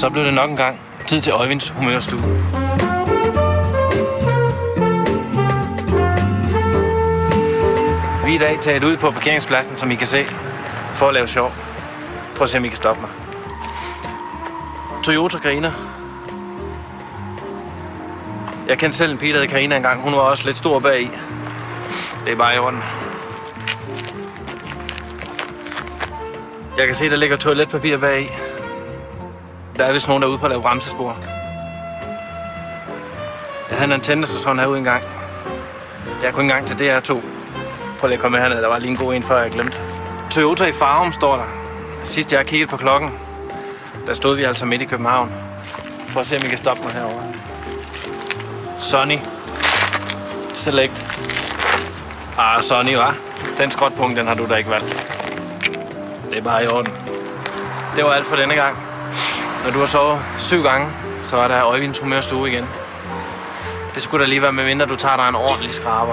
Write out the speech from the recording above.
Så blev det nok en gang tid til Øjvinds humørstue. Vi er i dag taget ud på parkeringspladsen, som I kan se, for at lave sjov. Prøv at se, om I kan stoppe mig. Toyota Carina. Jeg kendte selv en pige, der hed Carina engang. Hun var også lidt stor bagi. Det er bare i orden. Jeg kan se, der ligger toiletpapir bagi. Der er vist nogen, der er ude på at lave bremsespor. Jeg havde en antenne-sæson herude engang. Jeg kunne ikke engang til DR2. Prøv lige at komme med herned. Der var lige en god en, før jeg glemte. Toyota i Farum står der. Sidst jeg kiggede på klokken, der stod vi altså midt i København. Prøv at se, om I kan stoppe mig herovre. Sonny. Select. Sonny, hva'? Den skrotpunkt, den har du da ikke valgt. Det er bare i orden. Det var alt for denne gang. Når du har sovet 7 gange, så er der Øjvinds humørstue igen. Det skulle da lige være, med mindre du tager dig en ordentlig skraber.